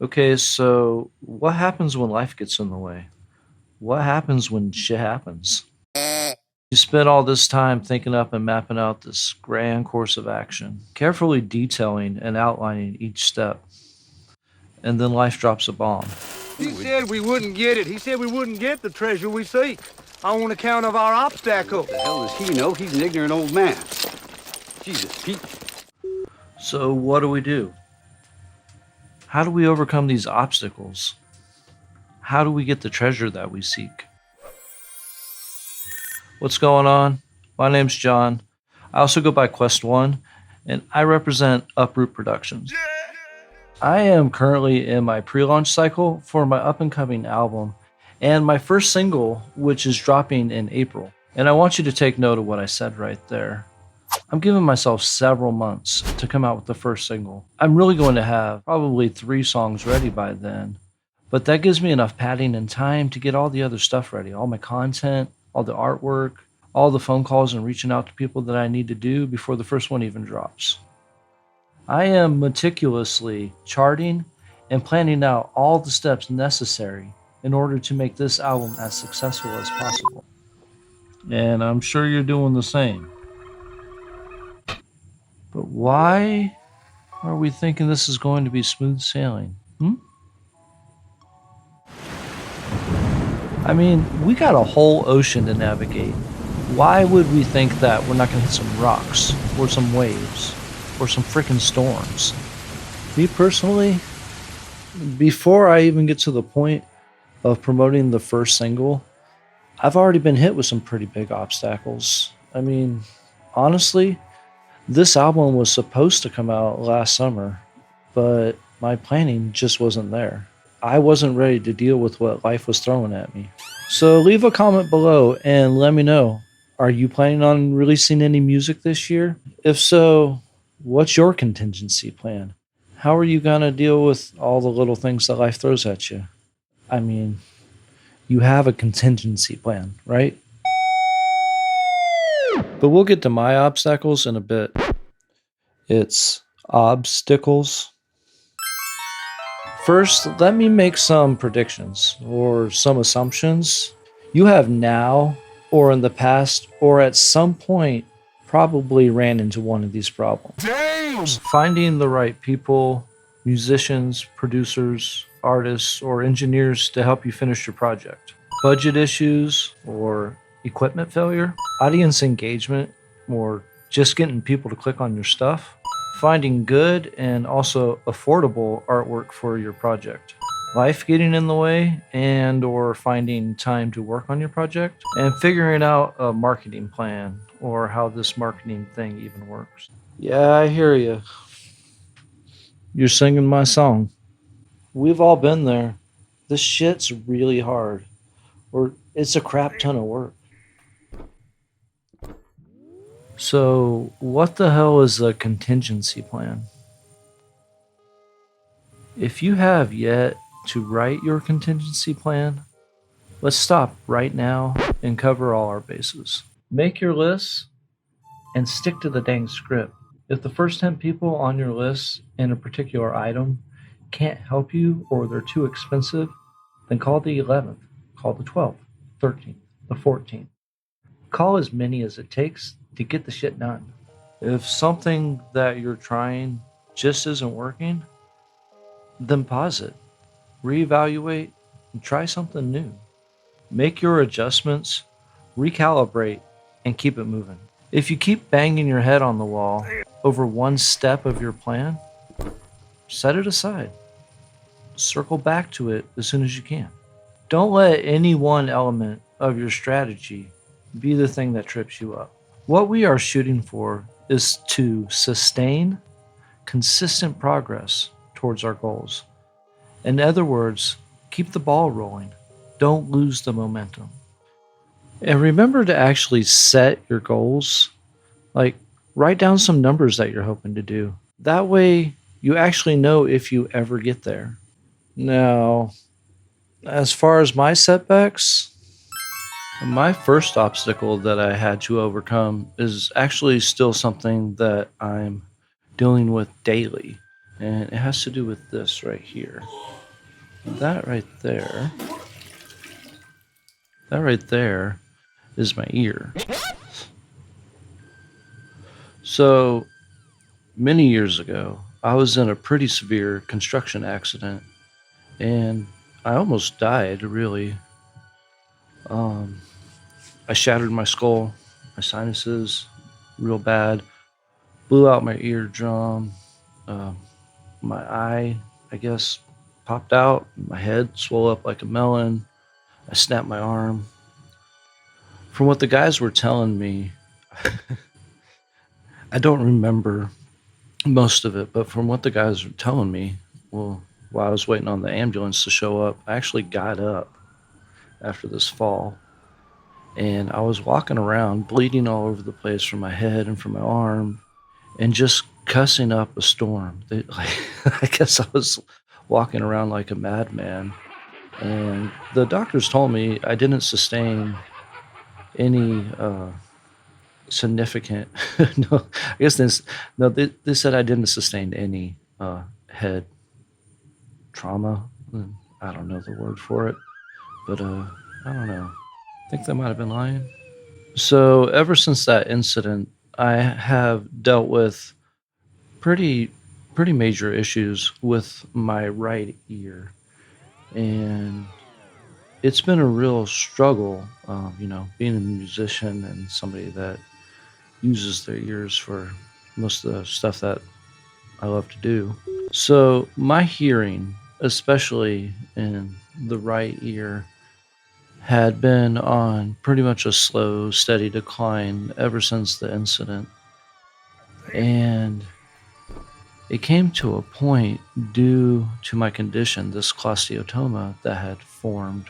Okay, so what happens when life gets in the way? What happens when shit happens? You spent all this time thinking up and mapping out this grand course of action, carefully detailing and outlining each step, and then life drops a bomb. He said we wouldn't get it. He said we wouldn't get the treasure we seek on account of our obstacle. The hell does he know? He's an ignorant old man. Jesus, Pete. So what do? How do we overcome these obstacles? How do we get the treasure that we seek? What's going on? My name's John. I also go by Quest One, and I represent Uproot Productions. I am currently in my pre-launch cycle for my up-and-coming album and my first single, which is dropping in April. And I want you to take note of what I said right there. I'm giving myself several months to come out with the first single. I'm really going to have probably 3 songs ready by then, but that gives me enough padding and time to get all the other stuff ready, all my content, all the artwork, all the phone calls and reaching out to people that I need to do before the first one even drops. I am meticulously charting and planning out all the steps necessary in order to make this album as successful as possible. And I'm sure you're doing the same. But why are we thinking this is going to be smooth sailing? I mean, we got a whole ocean to navigate. Why would we think that we're not going to hit some rocks or some waves or some freaking storms? Me personally, before I even get to the point of promoting the first single, I've already been hit with some pretty big obstacles. I mean, honestly, this album was supposed to come out last summer, but my planning just wasn't there. I wasn't ready to deal with what life was throwing at me. So leave a comment below and let me know. Are you planning on releasing any music this year? If so, what's your contingency plan? How are you going to deal with all the little things that life throws at you? I mean, you have a contingency plan, right? But we'll get to my obstacles in a bit. It's obstacles. First, let me make some predictions or some assumptions. You have now, or in the past, or at some point, probably ran into one of these problems. Damn! Finding the right people, musicians, producers, artists, or engineers to help you finish your project. Budget issues or equipment failure. Audience engagement or just getting people to click on your stuff. Finding good and also affordable artwork for your project. Life getting in the way and or finding time to work on your project. And figuring out a marketing plan or how this marketing thing even works. Yeah, I hear you. You're singing my song. We've all been there. This shit's really hard. Or it's a crap ton of work. So, what the hell is a contingency plan? If you have yet to write your contingency plan, let's stop right now and cover all our bases. Make your lists and stick to the dang script. If the first 10 people on your list in a particular item can't help you or they're too expensive, then call the 11th, call the 12th, 13th, the 14th. Call as many as it takes to get the shit done. If something that you're trying just isn't working, then pause it, reevaluate, and try something new. Make your adjustments, recalibrate, and keep it moving. If you keep banging your head on the wall over one step of your plan, set it aside. Circle back to it as soon as you can. Don't let any one element of your strategy be the thing that trips you up. What we are shooting for is to sustain consistent progress towards our goals. In other words, keep the ball rolling. Don't lose the momentum. And remember to actually set your goals. Like, write down some numbers that you're hoping to do. That way, you actually know if you ever get there. Now, as far as my setbacks, my first obstacle that I had to overcome is actually still something that I'm dealing with daily. And it has to do with this right here. That right there is my ear. So many years ago, I was in a pretty severe construction accident and I almost died, really. I shattered my skull, my sinuses, real bad, blew out my eardrum, uh, my eye, I guess, popped out, my head swelled up like a melon, I snapped my arm. From what the guys were telling me, I don't remember most of it, but from what the guys were telling me, well, while I was waiting on the ambulance to show up, I actually got up after this fall and I was walking around bleeding all over the place from my head and from my arm and just cussing up a storm. I guess I was walking around like a madman. And the doctors told me I didn't sustain any significant. No, I guess this. No, they said I didn't sustain any head trauma. I don't know the word for it, but I don't know. I think they might have been lying. So ever since that incident, I have dealt with pretty pretty major issues with my right ear, and it's been a real struggle. Being a musician and somebody that uses their ears for most of the stuff that I love to do. So my hearing, especially in the right ear, had been on pretty much a slow, steady decline ever since the incident. And it came to a point due to my condition, this cholesteatoma that had formed,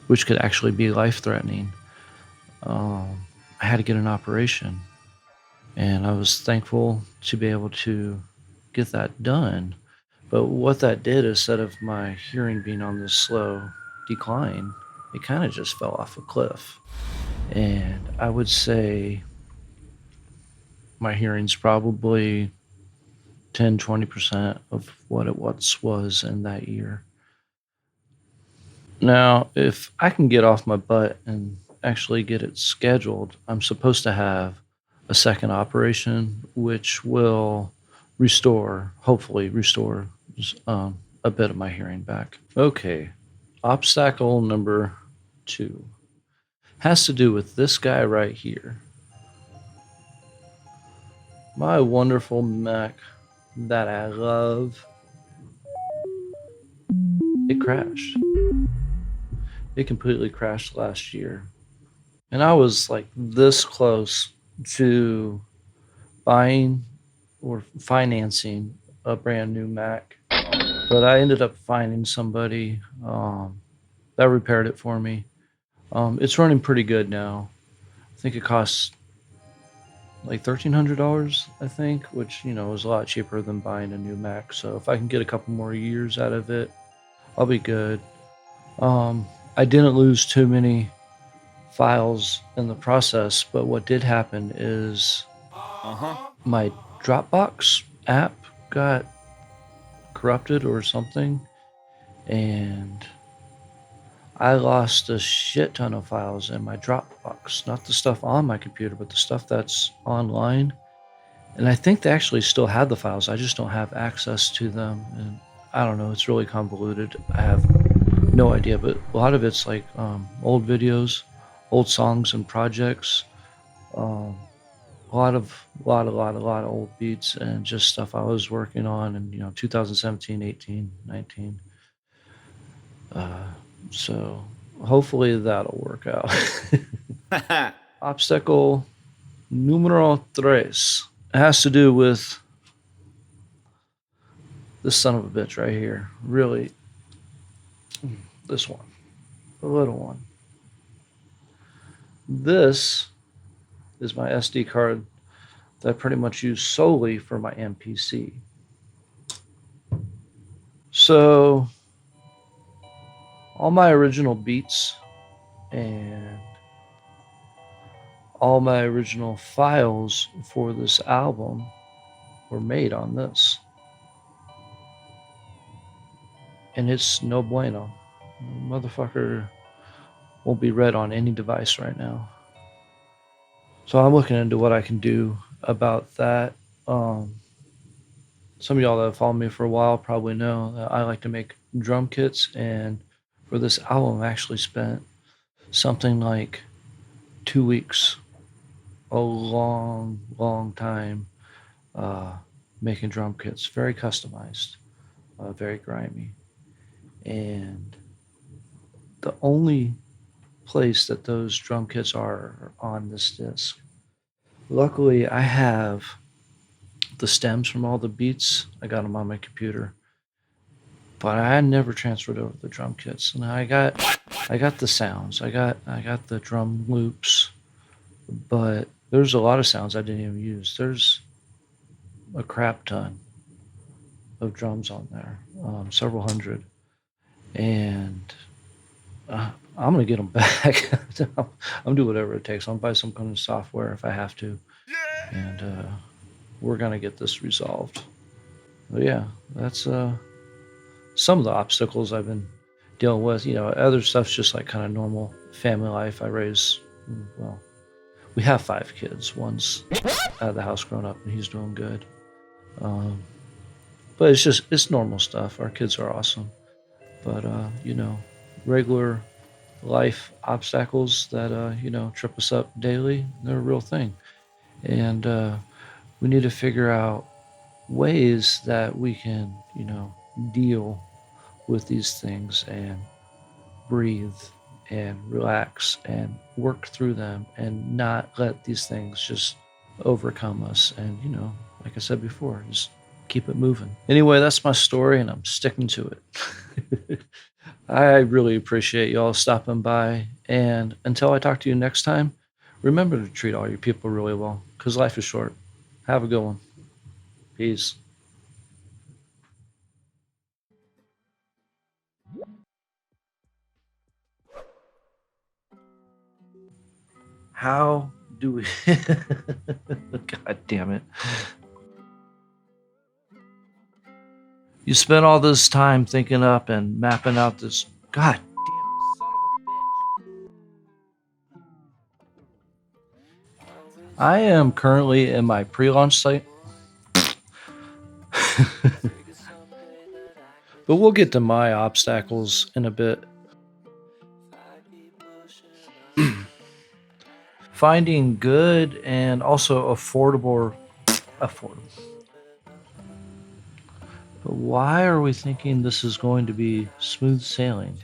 which could actually be life threatening. I had to get an operation. And I was thankful to be able to get that done. But what that did, instead of my hearing being on this slow decline, it kind of just fell off a cliff. And I would say my hearing's probably 10-20% of what it once was in that year. Now, if I can get off my butt and actually get it scheduled, I'm supposed to have a second operation, which will hopefully restore a bit of my hearing back. Okay, obstacle number 2 has to do with this guy right here. My wonderful Mac that I love. It crashed. It completely crashed last year. And I was like this close to buying or financing a brand new Mac. But I ended up finding somebody that repaired it for me. It's running pretty good now. I think it costs like $1,300, I think, which, is a lot cheaper than buying a new Mac. So if I can get a couple more years out of it, I'll be good. I didn't lose too many files in the process, but what did happen is my Dropbox app got corrupted or something, and I lost a shit ton of files in my Dropbox. Not the stuff on my computer, but the stuff that's online. And I think they actually still have the files. I just don't have access to them. And I don't know. It's really convoluted. I have no idea. But a lot of it's like old videos, old songs and projects. A lot of old beats and just stuff I was working on in 2017, 18, 19. So hopefully that'll work out. Obstacle numero tres. It has to do with this son of a bitch right here. Really, this one, the little one. This is my SD card that I pretty much use solely for my MPC. So all my original beats and all my original files for this album were made on this. and it's no bueno. Motherfucker won't be read on any device right now. So I'm looking into what I can do about that. Some of y'all that have followed me for a while probably know that I like to make drum kits, and for this album, I actually spent something like 2 weeks, a long time, making drum kits. Very customized, very grimy. And the only place that those drum kits are on this disc. Luckily, I have the stems from all the beats. I got them on my computer, but I never transferred over the drum kits. And I got the sounds. I got the drum loops, but there's a lot of sounds I didn't even use. There's a crap ton of drums on there, several hundred, and I'm gonna get them back. I'm do whatever it takes. I'll buy some kind of software if I have to, and we're gonna get this resolved. But yeah, that's some of the obstacles I've been dealing with. Other stuff's just like kind of normal family life. Well, we have 5 kids. One's out of the house grown up, and he's doing good. But it's normal stuff. Our kids are awesome. But, regular life obstacles that, trip us up daily, they're a real thing. And we need to figure out ways that we can, deal with these things and breathe and relax and work through them and not let these things just overcome us. And, like I said before, just keep it moving. Anyway, that's my story, and I'm sticking to it. I really appreciate y'all stopping by. And until I talk to you next time, remember to treat all your people really well, because life is short. Have a good one. Peace. How do we... God damn it. You spent all this time thinking up and mapping out this... God damn it, son of a bitch. I am currently in my pre-launch site. But we'll get to my obstacles in a bit. Finding good and also affordable. But why are we thinking this is going to be smooth sailing?